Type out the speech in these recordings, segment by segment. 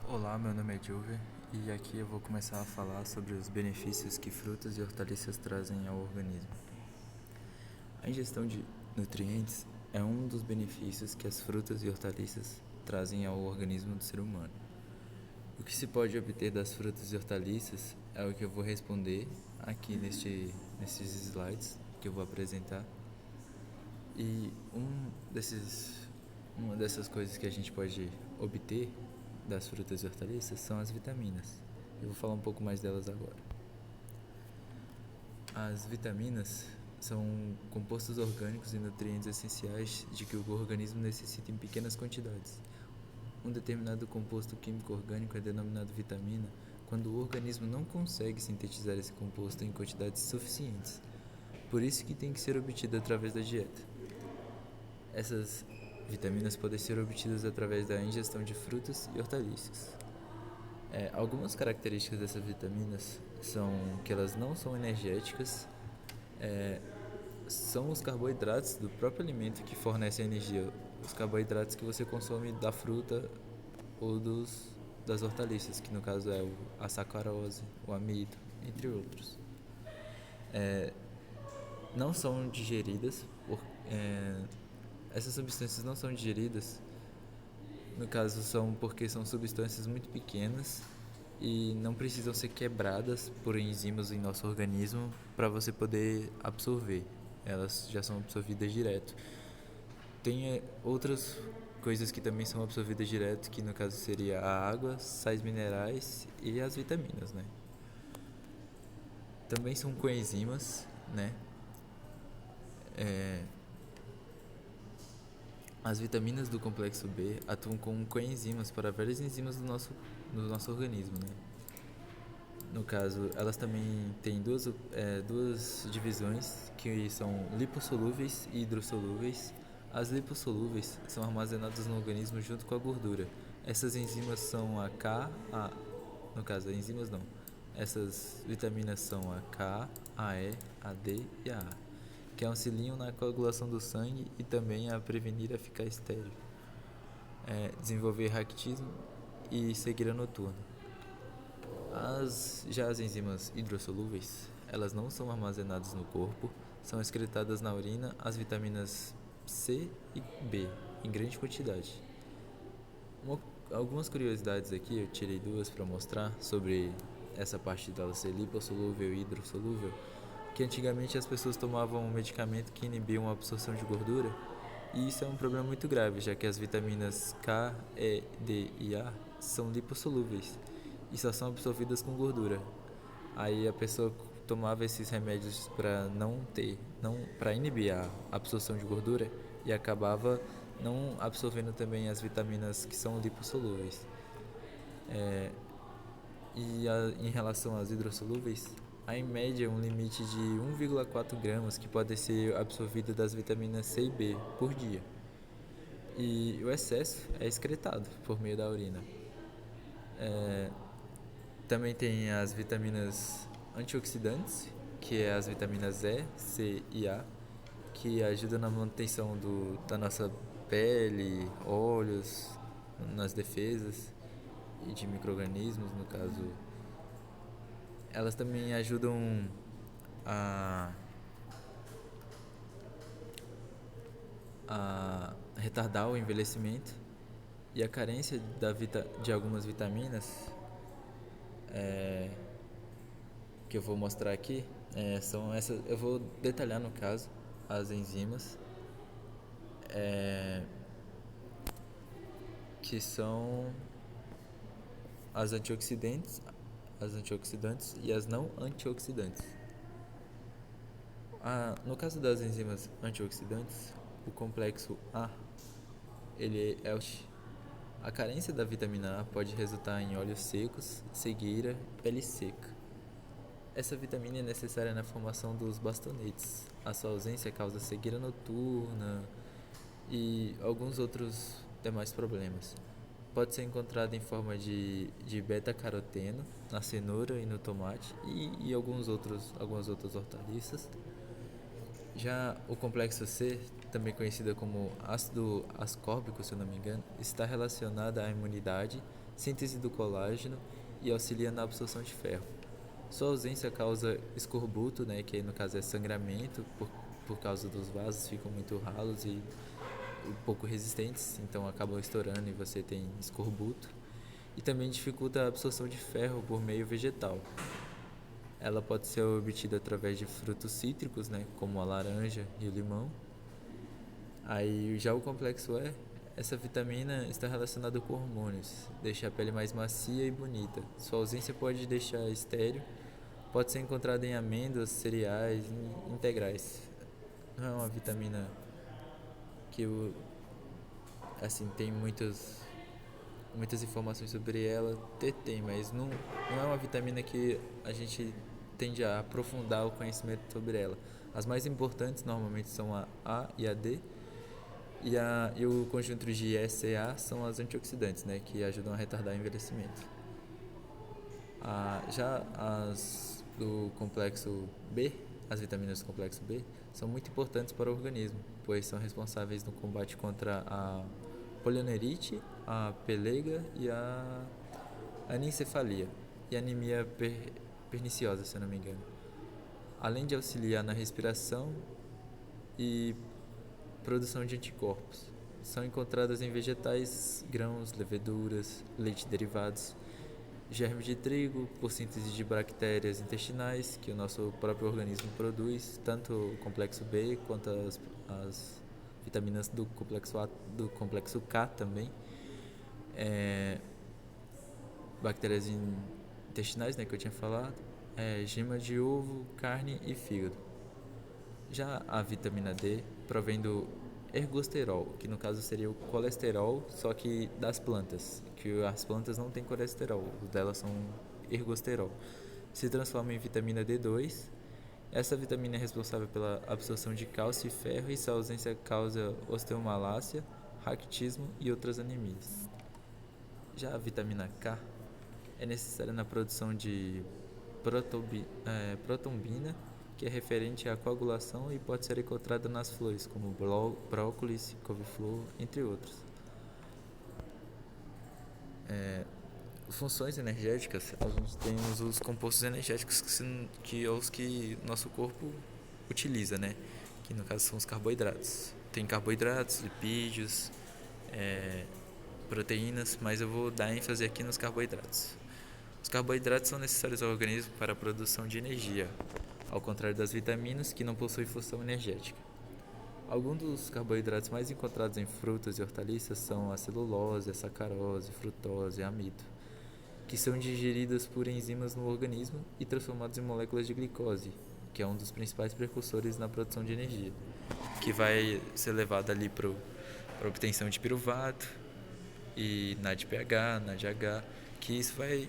Olá, meu nome é Juve e aqui eu vou começar a falar sobre os benefícios que frutas e hortaliças trazem ao organismo. A ingestão de nutrientes é um dos benefícios que as frutas e hortaliças trazem ao organismo do ser humano. O que se pode obter das frutas e hortaliças é o que eu vou responder aqui nesses slides que eu vou apresentar. E uma dessas coisas que a gente pode obter das frutas e hortaliças são as vitaminas. Eu vou falar um pouco mais delas agora. As vitaminas são compostos orgânicos e nutrientes essenciais de que o organismo necessita em pequenas quantidades. Um determinado composto químico orgânico é denominado vitamina quando o organismo não consegue sintetizar esse composto em quantidades suficientes. Por isso que tem que ser obtido através da dieta. Essas vitaminas podem ser obtidas através da ingestão de frutas e hortaliças. Algumas características dessas vitaminas são que elas não são energéticas, são os carboidratos do próprio alimento que fornecem energia, os carboidratos que você consome da fruta ou das hortaliças, que no caso é a sacarose, o amido, entre outros. Não são digeridas, essas substâncias não são digeridas, no caso são porque são substâncias muito pequenas e não precisam ser quebradas por enzimas em nosso organismo para você poder absorver. Elas já são absorvidas direto. Tem outras coisas que também são absorvidas direto, que no caso seria a água, sais minerais e as vitaminas, né? Também são coenzimas, né? As vitaminas do complexo B atuam como coenzimas para várias enzimas do nosso organismo, né? No caso, elas também têm duas divisões que são lipossolúveis e hidrossolúveis. As lipossolúveis são armazenadas no organismo junto com a gordura. Essas enzimas são no caso, enzimas não. Essas vitaminas são a K, a E, a D e a A, que auxiliam na coagulação do sangue e também a prevenir a ficar estéril, desenvolver raquitismo e cegueira noturna. Já as enzimas hidrossolúveis, elas não são armazenadas no corpo, são excretadas na urina as vitaminas C e B em grande quantidade. Algumas curiosidades aqui, eu tirei duas para mostrar sobre essa parte dela ser lipossolúvel e hidrossolúvel, que antigamente as pessoas tomavam um medicamento que inibiam a absorção de gordura, e isso é um problema muito grave, já que as vitaminas K, E, D e A são lipossolúveis e só são absorvidas com gordura. Aí a pessoa tomava esses remédios para inibir a absorção de gordura e acabava não absorvendo também as vitaminas que são lipossolúveis. Em relação às hidrossolúveis, há em média um limite de 1,4 gramas que pode ser absorvido das vitaminas C e B por dia. E o excesso é excretado por meio da urina. Também tem as vitaminas antioxidantes, que é as vitaminas E, C e A, que ajudam na manutenção da nossa pele, olhos, nas defesas e de micro-organismos, no caso. Elas também ajudam a, a retardar o envelhecimento, e a carência de algumas vitaminas que eu vou mostrar aqui são essas. Eu vou detalhar no caso as enzimas que são as antioxidantes e as não antioxidantes. No caso das enzimas antioxidantes, o complexo A, ele é a carência da vitamina A pode resultar em olhos secos, cegueira, pele seca. Essa vitamina é necessária na formação dos bastonetes. A sua ausência causa cegueira noturna e alguns outros demais problemas. Pode ser encontrada em forma de beta-caroteno na cenoura e no tomate e algumas outras hortaliças. Já o complexo C, também conhecido como ácido ascórbico, se eu não me engano, está relacionado à imunidade síntese do colágeno e auxilia na absorção de ferro. Sua ausência causa escorbuto, né, que no caso é sangramento, por causa dos vasos ficam muito ralos e um pouco resistentes, então acabam estourando e você tem escorbuto. E também dificulta a absorção de ferro por meio vegetal. Ela pode ser obtida através de frutos cítricos, né, como a laranja e o limão. Aí já o complexo E, essa vitamina está relacionada com hormônios, deixa a pele mais macia e bonita. Sua ausência pode deixar estéril, pode ser encontrada em amêndoas, cereais e integrais. Não é uma vitamina que assim tem muitas informações sobre ela, tem, mas não é uma vitamina que a gente tende a aprofundar o conhecimento sobre ela. As mais importantes normalmente são a A e a D, e o conjunto de E, C e A são as antioxidantes, né, que ajudam a retardar o envelhecimento. Já as do complexo B, as vitaminas do complexo B, são muito importantes para o organismo, pois são responsáveis no combate contra a poliomielite, a pelega e a anencefalia e anemia perniciosa, se eu não me engano. Além de auxiliar na respiração e produção de anticorpos. São encontradas em vegetais, grãos, leveduras, leite derivados, germes de trigo, por síntese de bactérias intestinais que o nosso próprio organismo produz, tanto o complexo B quanto as vitaminas do complexo A, do complexo K também. Bactérias intestinais, né, que eu tinha falado, gema de ovo, carne e fígado. Já a vitamina D provém do ergosterol, que no caso seria o colesterol, só que das plantas, que as plantas não têm colesterol, os delas são ergosterol. Se transforma em vitamina D2. Essa vitamina é responsável pela absorção de cálcio e ferro, e sua ausência causa osteomalácia, raquitismo e outras anemias. Já a vitamina K é necessária na produção de protombina, que é referente à coagulação e pode ser encontrada nas flores, como brócolis, couve-flor, entre outros. Funções energéticas, a gente tem os compostos energéticos que é os que nosso corpo utiliza, né? Que no caso são os carboidratos. Tem carboidratos, lipídios, proteínas, mas eu vou dar ênfase aqui nos carboidratos. Os carboidratos são necessários ao organismo para a produção de energia, ao contrário das vitaminas, que não possuem função energética. Alguns dos carboidratos mais encontrados em frutas e hortaliças são a celulose, a sacarose, frutose e amido, que são digeridas por enzimas no organismo e transformados em moléculas de glicose, que é um dos principais precursores na produção de energia, que vai ser levado ali para a obtenção de piruvato e NADPH, NADH, que isso vai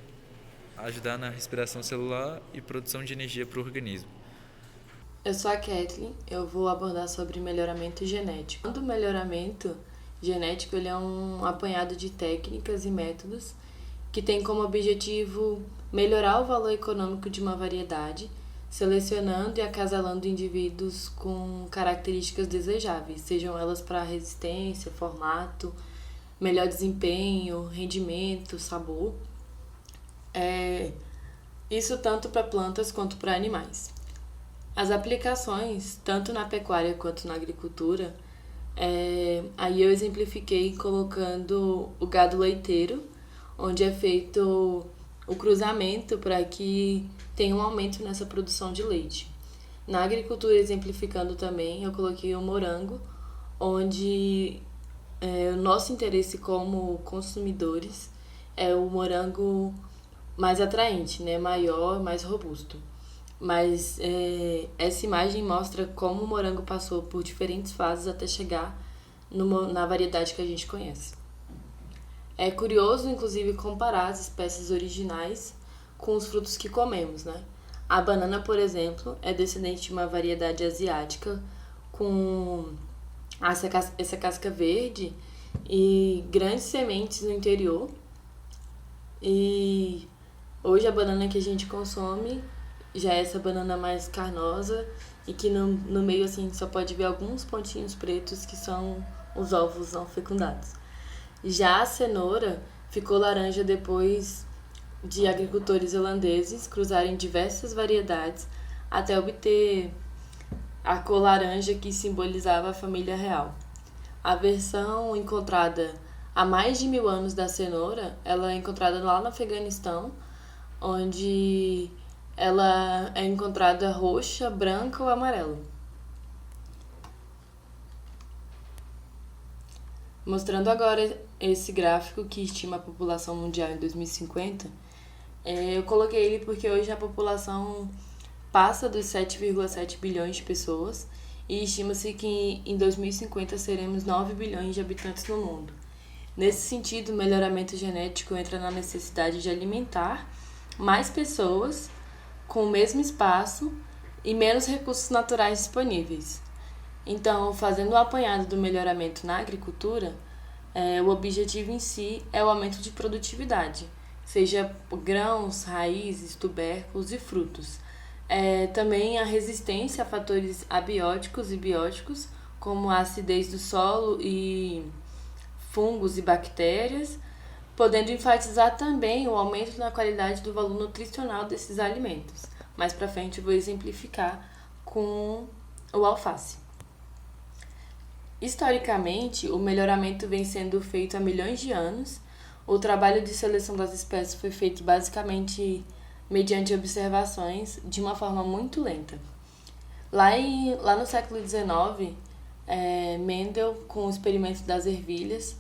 ajudar na respiração celular e produção de energia para o organismo. Eu sou a Kathleen, eu vou abordar sobre melhoramento genético. O melhoramento genético ele é um apanhado de técnicas e métodos que tem como objetivo melhorar o valor econômico de uma variedade, selecionando e acasalando indivíduos com características desejáveis, sejam elas para resistência, formato, melhor desempenho, rendimento, sabor. Isso tanto para plantas quanto para animais. As aplicações, tanto na pecuária quanto na agricultura, aí eu exemplifiquei colocando o gado leiteiro, onde é feito o cruzamento para que tenha um aumento nessa produção de leite. Na agricultura, exemplificando também, eu coloquei o morango, onde o nosso interesse como consumidores é o morango mais atraente, né? Maior, mais robusto. Mas essa imagem mostra como o morango passou por diferentes fases até chegar na variedade que a gente conhece. É curioso, inclusive, comparar as espécies originais com os frutos que comemos, né? A banana, por exemplo, é descendente de uma variedade asiática com essa casca verde e grandes sementes no interior. E hoje a banana que a gente consome já é essa banana mais carnosa e que no meio assim só pode ver alguns pontinhos pretos que são os ovos não fecundados. Já a cenoura ficou laranja depois de agricultores holandeses cruzarem diversas variedades até obter a cor laranja que simbolizava a família real. A versão encontrada há mais de 1000 anos da cenoura, ela é encontrada lá no Afeganistão, onde ela é encontrada roxa, branca ou amarela. Mostrando agora esse gráfico que estima a população mundial em 2050, eu coloquei ele porque hoje a população passa dos 7,7 bilhões de pessoas e estima-se que em 2050 seremos 9 bilhões de habitantes no mundo. Nesse sentido, o melhoramento genético entra na necessidade de alimentar mais pessoas com o mesmo espaço e menos recursos naturais disponíveis. Então, fazendo um apanhado do melhoramento na agricultura, o objetivo em si é o aumento de produtividade, seja grãos, raízes, tubérculos e frutos. Também a resistência a fatores abióticos e bióticos, como a acidez do solo e fungos e bactérias, podendo enfatizar também o aumento na qualidade do valor nutricional desses alimentos. Mais para frente eu vou exemplificar com o alface. Historicamente, o melhoramento vem sendo feito há milhões de anos. O trabalho de seleção das espécies foi feito basicamente mediante observações de uma forma muito lenta. Lá no século XIX, Mendel, com o experimento das ervilhas,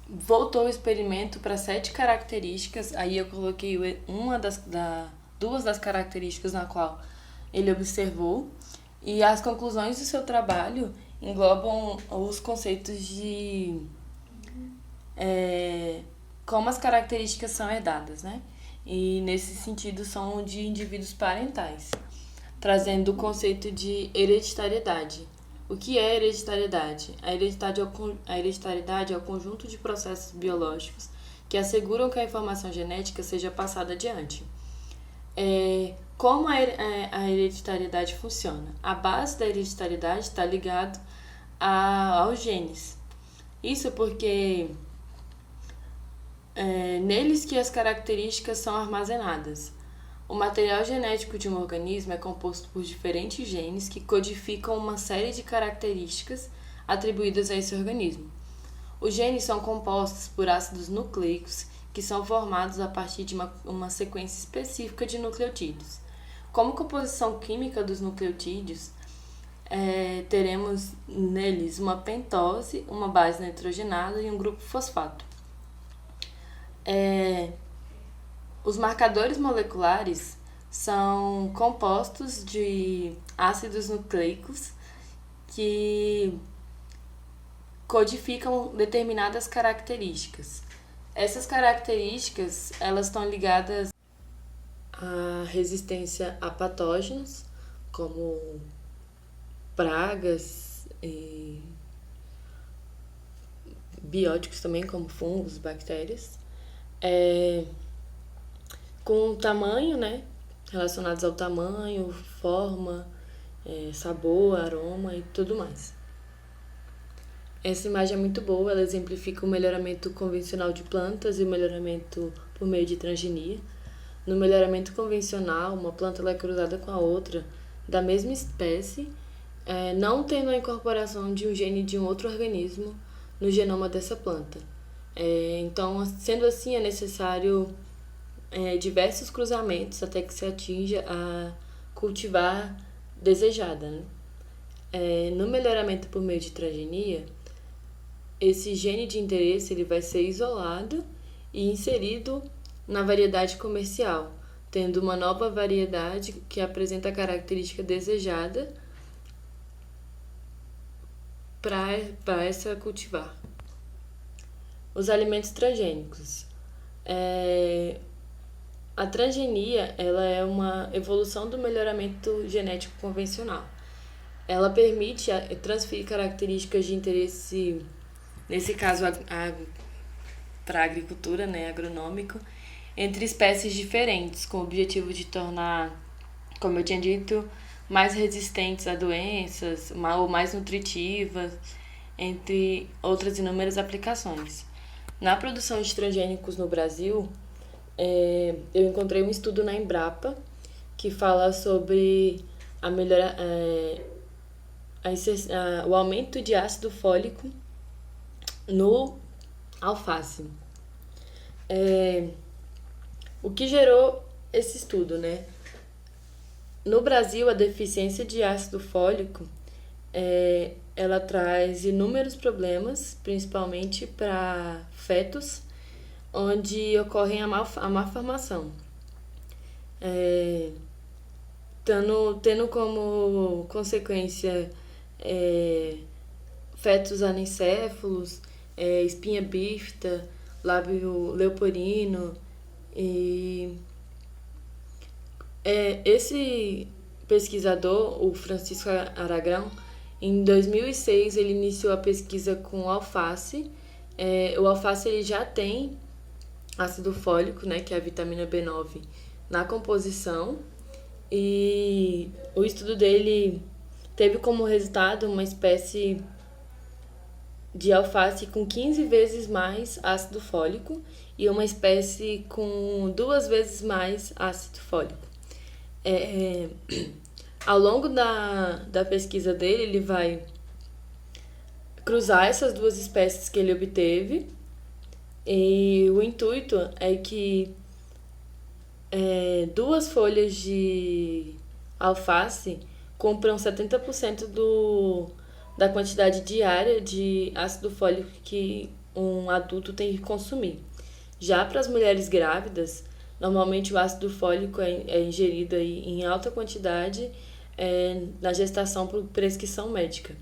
voltou o experimento para 7 características. Aí eu coloquei duas das características na qual ele observou, e as conclusões do seu trabalho englobam os conceitos de como as características são herdadas, né? E nesse sentido são de indivíduos parentais, trazendo o conceito de hereditariedade. O que é hereditariedade? A hereditariedade é o conjunto de processos biológicos que asseguram que a informação genética seja passada adiante. Como a hereditariedade funciona? A base da hereditariedade está ligada aos genes. Isso porque neles que as características são armazenadas. O material genético de um organismo é composto por diferentes genes que codificam uma série de características atribuídas a esse organismo. Os genes são compostos por ácidos nucleicos que são formados a partir de uma sequência específica de nucleotídeos. Como composição química dos nucleotídeos, teremos neles uma pentose, uma base nitrogenada e um grupo fosfato. Os marcadores moleculares são compostos de ácidos nucleicos que codificam determinadas características. Essas características, elas estão ligadas à resistência a patógenos, como pragas e bióticos também, como fungos, bactérias, com o tamanho, né, relacionados ao tamanho, forma, sabor, aroma e tudo mais. Essa imagem é muito boa, ela exemplifica o melhoramento convencional de plantas e o melhoramento por meio de transgenia. No melhoramento convencional, uma planta ela é cruzada com a outra da mesma espécie, não tendo a incorporação de um gene de um outro organismo no genoma dessa planta. Então, sendo assim, é necessário diversos cruzamentos até que se atinja a cultivar desejada, né? No melhoramento por meio de transgenia, esse gene de interesse ele vai ser isolado e inserido na variedade comercial, tendo uma nova variedade que apresenta a característica desejada para essa cultivar. Os alimentos transgênicos. A transgenia ela é uma evolução do melhoramento genético convencional. Ela permite transferir características de interesse, nesse caso para a agricultura, né, agronômico, entre espécies diferentes, com o objetivo de tornar, como eu tinha dito, mais resistentes a doenças ou mais nutritivas. entre outras inúmeras aplicações. Na produção de transgênicos no Brasil, eu encontrei um estudo na Embrapa que fala sobre a melhora, o aumento de ácido fólico no alface. O que gerou esse estudo, né? No Brasil, a deficiência de ácido fólico ela traz inúmeros problemas, principalmente para fetos, onde ocorre a malformação. Tendo como consequência fetos anencéfalos, espinha bífida, lábio leporino e esse pesquisador, o Francisco Aragão, em 2006 ele iniciou a pesquisa com alface. O alface ele já tem ácido fólico, né, que é a vitamina B9, na composição, e o estudo dele teve como resultado uma espécie de alface com 15 vezes mais ácido fólico e uma espécie com 2 vezes mais ácido fólico. Ao longo da pesquisa dele, ele vai cruzar essas duas espécies que ele obteve, e o intuito é que 2 folhas de alface compram 70% da quantidade diária de ácido fólico que um adulto tem que consumir. Já para as mulheres grávidas, normalmente o ácido fólico é ingerido aí em alta quantidade na gestação por prescrição médica.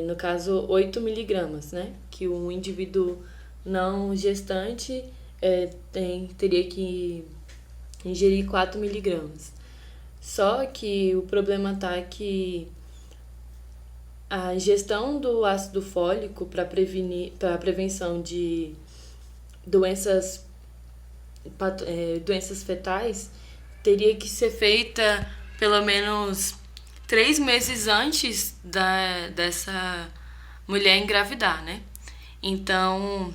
No caso, 8 miligramas, né? Que um indivíduo não gestante teria que ingerir 4 miligramas. Só que o problema está que a ingestão do ácido fólico para a prevenção de doenças fetais teria que ser feita pelo menos 3 meses antes dessa mulher engravidar, né? Então,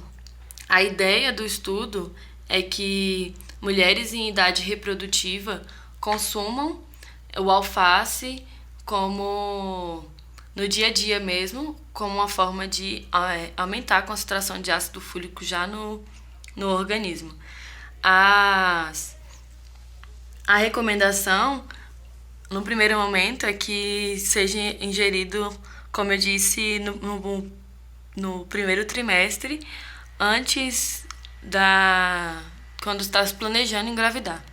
a ideia do estudo é que mulheres em idade reprodutiva consumam o alface como no dia a dia mesmo, como uma forma de aumentar a concentração de ácido fólico já no organismo. A recomendação, no primeiro momento, é que seja ingerido, como eu disse, no primeiro trimestre, antes quando está se planejando engravidar.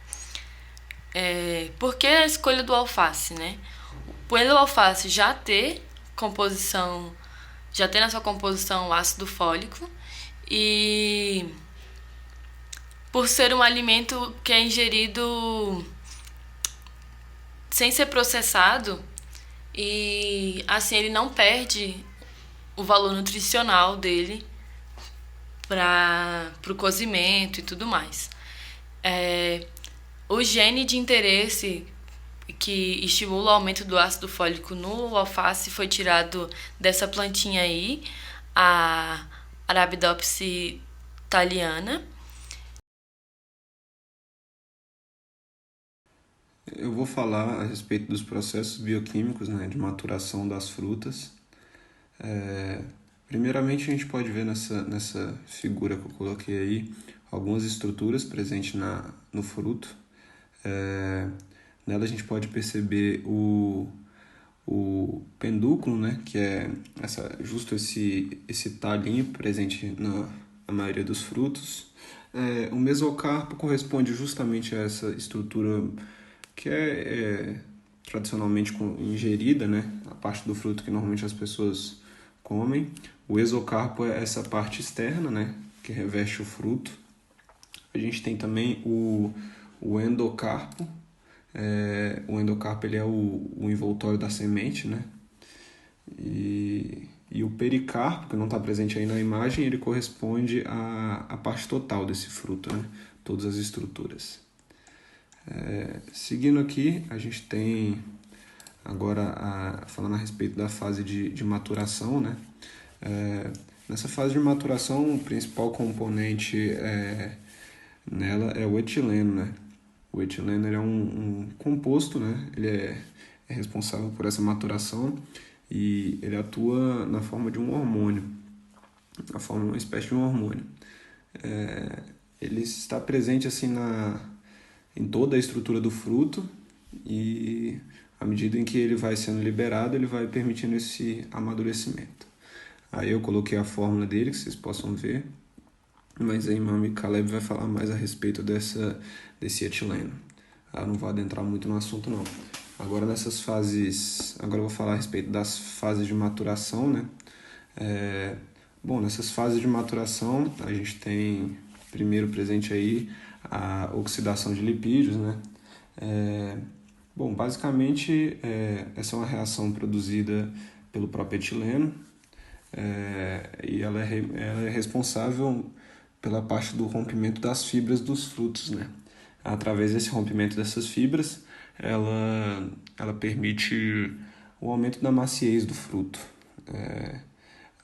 Por que a escolha do alface, né? Pelo alface já ter na sua composição ácido fólico, e por ser um alimento que é ingerido sem ser processado, e assim ele não perde o valor nutricional dele para o cozimento e tudo mais. O gene de interesse que estimula o aumento do ácido fólico no alface foi tirado dessa plantinha aí, a Arabidopsis thaliana. Eu vou falar a respeito dos processos bioquímicos, né, de maturação das frutas. Primeiramente, a gente pode ver nessa figura que eu coloquei aí algumas estruturas presentes no fruto. Nela a gente pode perceber o pendúculo, né, que é justo esse talinho presente na maioria dos frutos. O mesocarpo corresponde justamente a essa estrutura que é tradicionalmente ingerida, né, a parte do fruto que normalmente as pessoas comem. O exocarpo é essa parte externa, né, que reveste o fruto. A gente tem também o endocarpo. O endocarpo ele é o envoltório da semente, né? E o pericarpo, que não está presente aí na imagem, ele corresponde à parte total desse fruto, né? Todas as estruturas. Seguindo aqui, a gente tem agora falando a respeito da fase de maturação, né? Nessa fase de maturação, o principal componente nela é o etileno, né? O etileno ele é um composto, né? Ele é responsável por essa maturação e ele atua na forma de um hormônio, na forma de uma espécie de um hormônio. Ele está presente assim em toda a estrutura do fruto e à medida em que ele vai sendo liberado, ele vai permitindo esse amadurecimento. Aí eu coloquei a fórmula dele, que vocês possam ver, mas aí meu amigo Caleb vai falar mais a respeito desse etileno. Eu não vou adentrar muito no assunto não. Agora eu vou falar a respeito das fases de maturação, né? Nessas fases de maturação, a gente tem primeiro presente aí a oxidação de lipídios, né? Basicamente, essa é uma reação produzida pelo próprio etileno, e ela é responsável pela parte do rompimento das fibras dos frutos, né? Através desse rompimento dessas fibras, ela permite o aumento da maciez do fruto.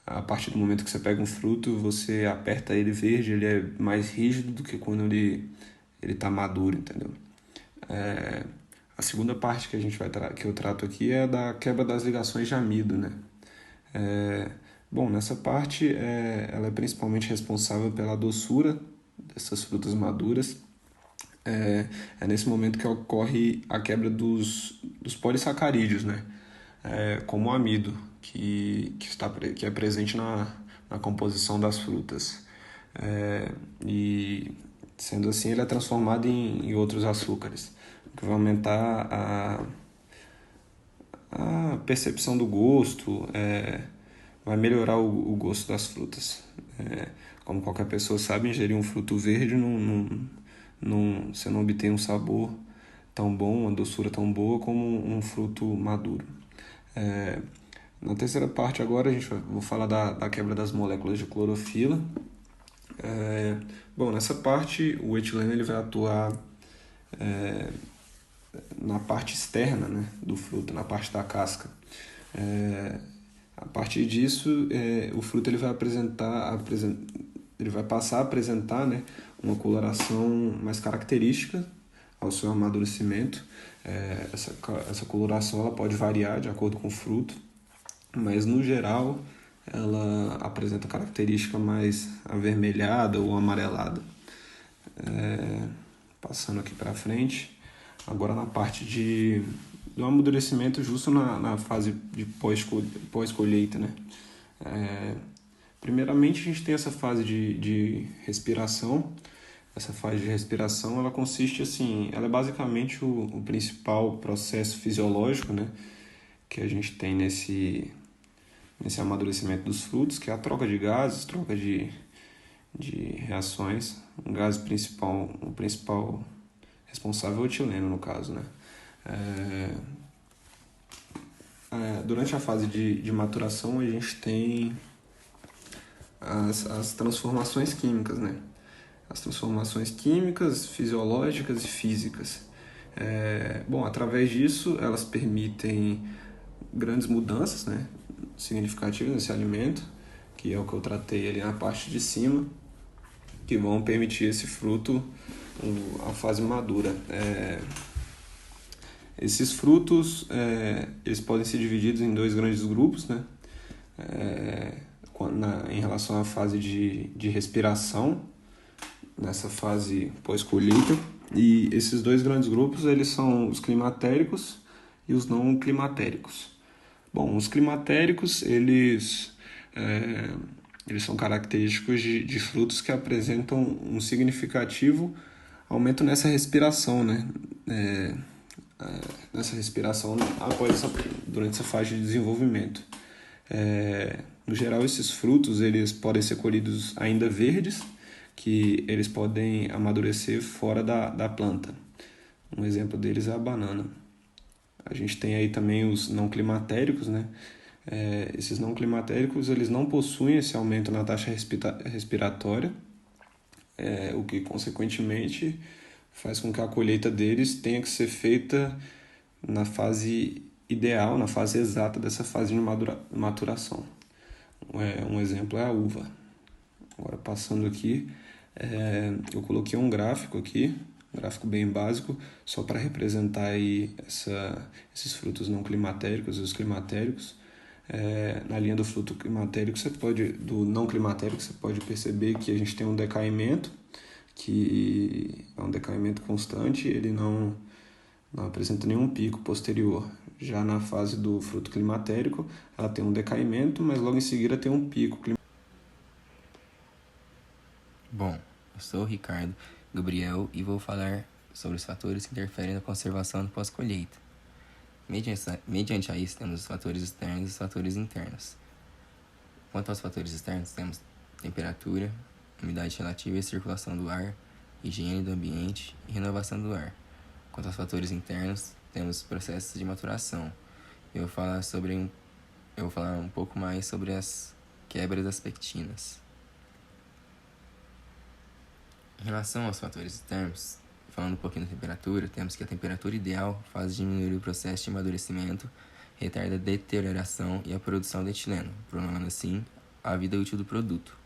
A partir do momento que você pega um fruto, você aperta ele verde, ele é mais rígido do que quando ele está maduro, entendeu? A segunda parte que eu trato aqui é da quebra das ligações de amido, né? Nessa parte, ela é principalmente responsável pela doçura dessas frutas maduras. É nesse momento que ocorre a quebra dos polissacarídeos, né? Como o amido, que é presente na composição das frutas. E, sendo assim, ele é transformado em outros açúcares, que vai aumentar a percepção do gosto, vai melhorar o gosto das frutas. Como qualquer pessoa sabe, ingerir um fruto verde você não obtém um sabor tão bom, uma doçura tão boa como um fruto maduro. Na terceira parte agora vou falar da quebra das moléculas de clorofila. Nessa parte o etileno ele vai atuar na parte externa, né, do fruto, na parte da casca. A partir disso, o fruto ele vai passar a apresentar, né, uma coloração mais característica ao seu amadurecimento. Essa coloração ela pode variar de acordo com o fruto, mas no geral ela apresenta característica mais avermelhada ou amarelada. Passando aqui para frente, agora na parte do amadurecimento justo na fase de pós-colheita, né? Primeiramente a gente tem essa fase de respiração. Essa fase de respiração ela consiste assim, ela é basicamente o principal processo fisiológico, né, que a gente tem nesse amadurecimento dos frutos, que é a troca de gases, troca de reações. O principal responsável é o etileno, no caso, né? Durante a fase de maturação, a gente tem as transformações químicas, né? As transformações químicas, fisiológicas e físicas. Através disso, elas permitem grandes mudanças, né, significativas nesse alimento, que é o que eu tratei ali na parte de cima, que vão permitir esse fruto a fase madura. Esses frutos eles podem ser divididos em dois grandes grupos, né? Em relação à fase de respiração, nessa fase pós-colheita, e esses dois grandes grupos eles são os climatéricos e os não climatéricos. Os climatéricos eles são característicos de frutos que apresentam um significativo aumento nessa respiração, né? Nessa respiração durante essa fase de desenvolvimento. No geral, esses frutos eles podem ser colhidos ainda verdes, que eles podem amadurecer fora da planta. Um exemplo deles é a banana. A gente tem aí também os não climatéricos, né? Esses não climatéricos eles não possuem esse aumento na taxa respiratória, o que consequentemente faz com que a colheita deles tenha que ser feita na fase ideal, na fase exata dessa fase de maturação. Um exemplo é a uva. Agora, passando aqui, eu coloquei um gráfico aqui, um gráfico bem básico, só para representar aí esses frutos não climatéricos e os climatéricos. Na linha do fruto climatérico, do não climatérico, você pode perceber que a gente tem um decaimento, que é um decaimento constante, ele não apresenta nenhum pico posterior. Já na fase do fruto climatérico, ela tem um decaimento, mas logo em seguida tem um pico climatérico. Bom, eu sou o Ricardo Gabriel e vou falar sobre os fatores que interferem na conservação do pós-colheita. Mediante a isso, temos os fatores externos e os fatores internos. Quanto aos fatores externos, temos temperatura, umidade relativa e circulação do ar, higiene do ambiente e renovação do ar. Quanto aos fatores internos, temos processos de maturação. Eu vou falar um pouco mais sobre as quebras das pectinas. Em relação aos fatores externos, falando um pouquinho da temperatura, temos que a temperatura ideal faz diminuir o processo de amadurecimento, retarda a deterioração e a produção de etileno, prolongando assim a vida útil do produto.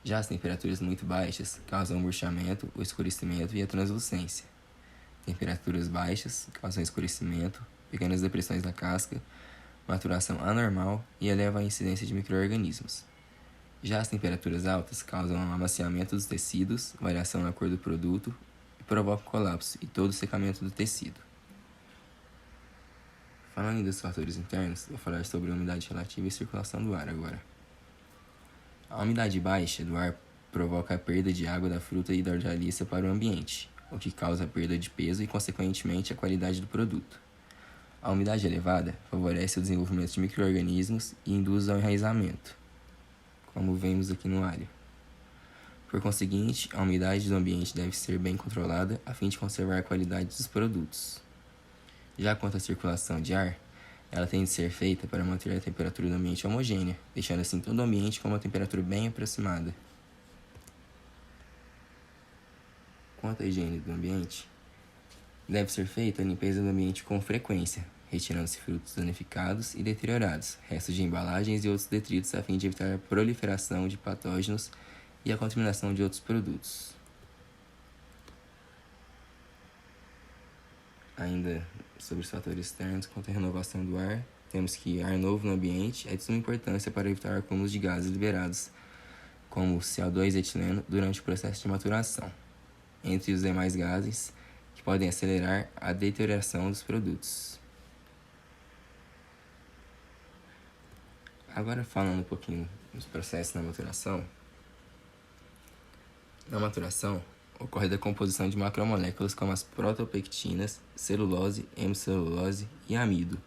Já as temperaturas muito baixas causam o murchamento, o escurecimento e a translucência. Temperaturas baixas causam escurecimento, pequenas depressões na casca, maturação anormal e eleva a incidência de micro-organismos. Já as temperaturas altas causam um amaciamento dos tecidos, variação na cor do produto e provocam colapso e todo o secamento do tecido. Falando dos fatores internos, vou falar sobre a umidade relativa e circulação do ar agora. A umidade baixa do ar provoca a perda de água da fruta e da hortaliça para o ambiente, o que causa a perda de peso e, consequentemente, a qualidade do produto. A umidade elevada favorece o desenvolvimento de micro-organismos e induz ao enraizamento, como vemos aqui no alho. Por conseguinte, a umidade do ambiente deve ser bem controlada a fim de conservar a qualidade dos produtos. Já quanto à circulação de ar, ela tem de ser feita para manter a temperatura do ambiente homogênea, deixando assim todo o ambiente com uma temperatura bem aproximada. Quanto à higiene do ambiente, deve ser feita a limpeza do ambiente com frequência, retirando-se frutos danificados e deteriorados, restos de embalagens e outros detritos a fim de evitar a proliferação de patógenos e a contaminação de outros produtos. Ainda sobre os fatores externos, quanto à renovação do ar, temos que ar novo no ambiente é de suma importância para evitar acúmulos de gases liberados, como CO2 e etileno, durante o processo de maturação, entre os demais gases que podem acelerar a deterioração dos produtos. Agora falando um pouquinho dos processos na maturação. Na maturação, ocorre a decomposição de macromoléculas como as protopectinas, celulose, hemicelulose e amido.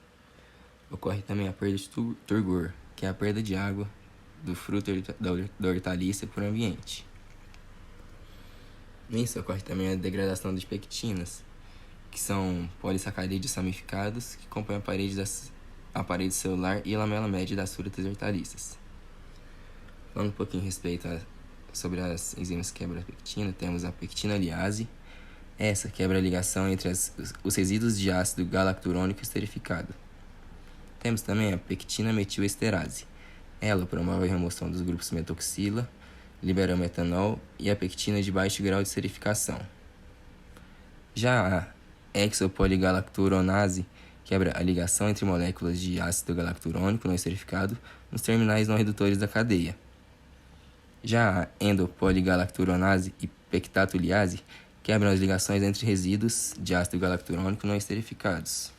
Ocorre também a perda de turgor, que é a perda de água do fruto da hortaliça para o ambiente. Nisso ocorre também a degradação de pectinas, que são polissacarídeos ramificados que compõem a parede celular e a lamela média das frutas e hortaliças. Falando um pouquinho a respeito sobre as enzimas que quebram a pectina, temos a pectina liase. Essa quebra a ligação entre os resíduos de ácido galacturônico esterificado. Temos também a pectina metilesterase. Ela promove a remoção dos grupos metoxila, libera metanol e a pectina de baixo grau de esterificação. Já a hexapoligalacturonase quebra a ligação entre moléculas de ácido galacturônico não esterificado nos terminais não redutores da cadeia. Já a endopoligalacturonase e pectatoliase quebram as ligações entre resíduos de ácido galacturônico não esterificados.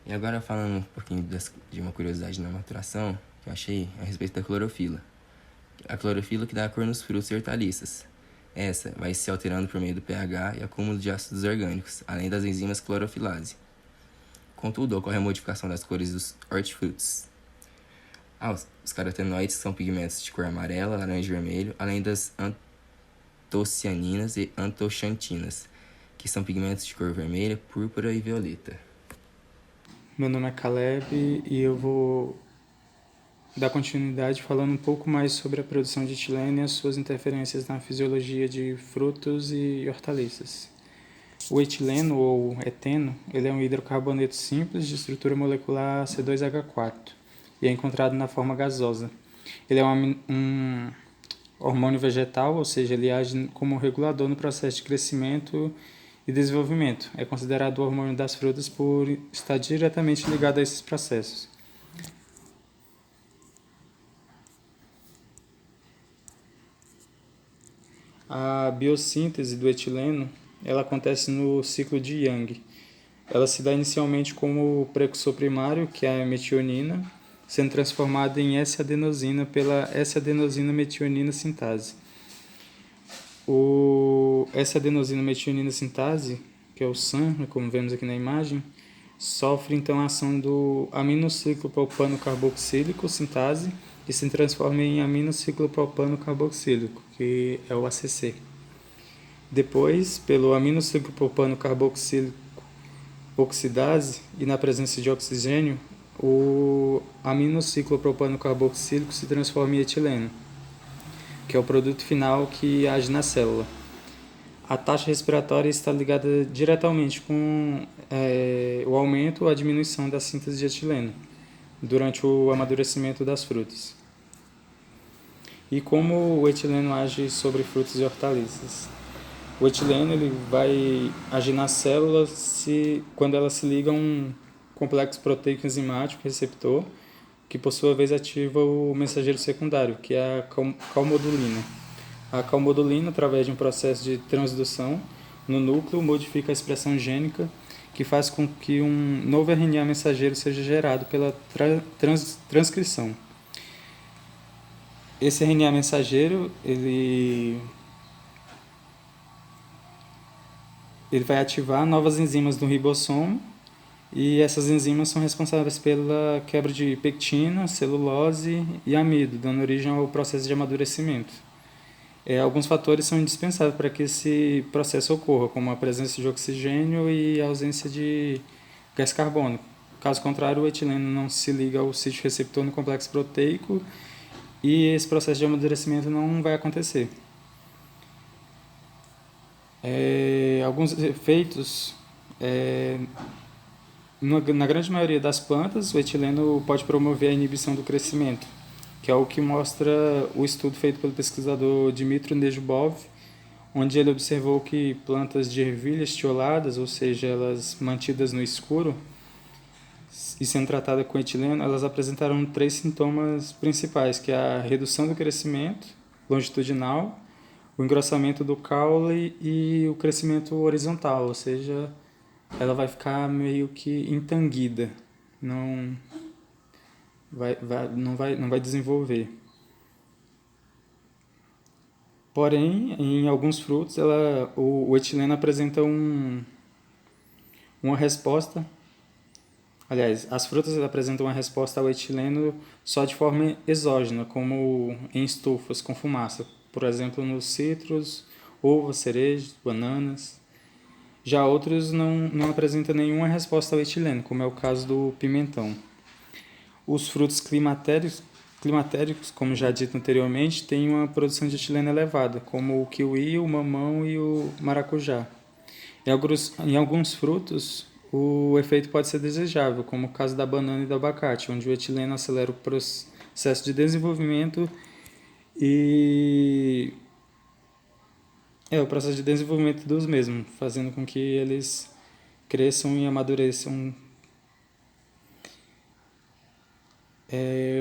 E agora falando um pouquinho de uma curiosidade na maturação que eu achei a respeito da clorofila. A clorofila que dá a cor nos frutos e hortaliças. Essa vai se alterando por meio do pH e acúmulo de ácidos orgânicos, além das enzimas clorofilase. Contudo, ocorre a modificação das cores dos hortifrutos. Os carotenoides são pigmentos de cor amarela, laranja e vermelho, além das antocianinas e antocxantinas, que são pigmentos de cor vermelha, púrpura e violeta. Meu nome é Caleb e eu vou dar continuidade falando um pouco mais sobre a produção de etileno e as suas interferências na fisiologia de frutos e hortaliças. O etileno, ou eteno, ele é um hidrocarboneto simples de estrutura molecular C2H4. e é encontrado na forma gasosa. Ele é um hormônio vegetal, ou seja, ele age como regulador no processo de crescimento e desenvolvimento. É considerado o hormônio das frutas por estar diretamente ligado a esses processos. A biossíntese do etileno, ela acontece no ciclo de Young. Ela se dá inicialmente como precursor primário, que é a metionina, sendo transformada em S-adenosina pela S-adenosina-metionina sintase. O S-adenosina-metionina sintase, que é o SAM, como vemos aqui na imagem, sofre então a ação do aminociclopropano carboxílico sintase e se transforma em aminociclopropano carboxílico, que é o ACC. Depois, pelo aminociclopropano carboxílico oxidase e na presença de oxigênio, o aminociclopropano carboxílico se transforma em etileno, que é o produto final que age na célula. A taxa respiratória está ligada diretamente com o aumento ou a diminuição da síntese de etileno durante o amadurecimento das frutas. E como o etileno age sobre frutas e hortaliças? O etileno ele vai agir nas células quando elas se ligam a um complexo proteico enzimático receptor, que por sua vez ativa o mensageiro secundário, que é a calmodulina. A calmodulina, através de um processo de transdução no núcleo, modifica a expressão gênica, que faz com que um novo RNA mensageiro seja gerado pela transcrição. Esse RNA mensageiro ele vai ativar novas enzimas do ribossomo, e essas enzimas são responsáveis pela quebra de pectina, celulose e amido, dando origem ao processo de amadurecimento. Alguns fatores são indispensáveis para que esse processo ocorra, como a presença de oxigênio e a ausência de gás carbônico. Caso contrário, o etileno não se liga ao sítio receptor no complexo proteico e esse processo de amadurecimento não vai acontecer. Alguns efeitos, na grande maioria das plantas, o etileno pode promover a inibição do crescimento, que é o que mostra o estudo feito pelo pesquisador Dmitry Nezhubov, onde ele observou que plantas de ervilha estioladas, ou seja, elas mantidas no escuro e sendo tratadas com etileno, elas apresentaram 3 sintomas principais, que é a redução do crescimento longitudinal, o engrossamento do caule e o crescimento horizontal, ou seja, ela vai ficar meio que entanguida, não vai desenvolver. Porém, em alguns frutos, o etileno apresenta uma resposta. Aliás, as frutas apresentam uma resposta ao etileno só de forma exógena, como em estufas com fumaça, por exemplo, nos citros, uvas, cerejas, bananas. Já outros não apresentam nenhuma resposta ao etileno, como é o caso do pimentão. Os frutos climatéricos, como já dito anteriormente, têm uma produção de etileno elevada, como o kiwi, o mamão e o maracujá. Em alguns frutos, o efeito pode ser desejável, como o caso da banana e do abacate, onde o etileno acelera o processo de desenvolvimento o processo de desenvolvimento dos mesmos, fazendo com que eles cresçam e amadureçam.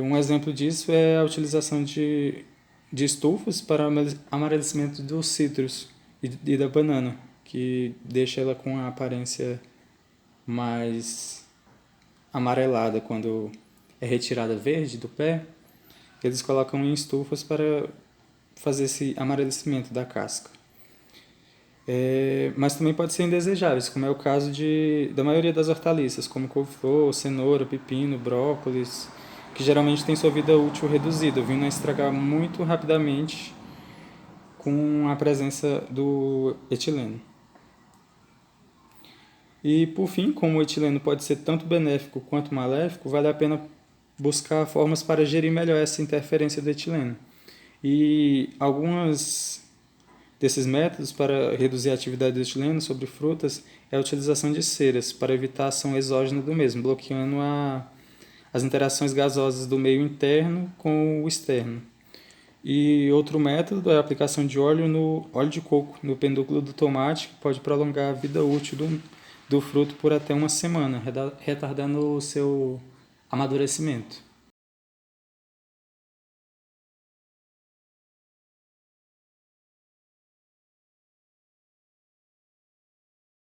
Um exemplo disso é a utilização de estufas para amadurecimento dos citros e da banana, que deixa ela com a aparência mais amarelada quando é retirada verde do pé. Eles colocam em estufas para fazer esse amarelecimento da casca. Mas também pode ser indesejáveis, como é o caso da maioria das hortaliças, como couve-flor, cenoura, pepino, brócolis, que geralmente tem sua vida útil reduzida, vindo a estragar muito rapidamente com a presença do etileno. E, por fim, como o etileno pode ser tanto benéfico quanto maléfico, vale a pena buscar formas para gerir melhor essa interferência do etileno. E algumas desses métodos para reduzir a atividade do etileno sobre frutas é a utilização de ceras para evitar a ação exógena do mesmo, bloqueando a as interações gasosas do meio interno com o externo. E outro método é a aplicação de óleo de coco no pedúnculo do tomate, que pode prolongar a vida útil do fruto por até uma semana, retardando o seu amadurecimento.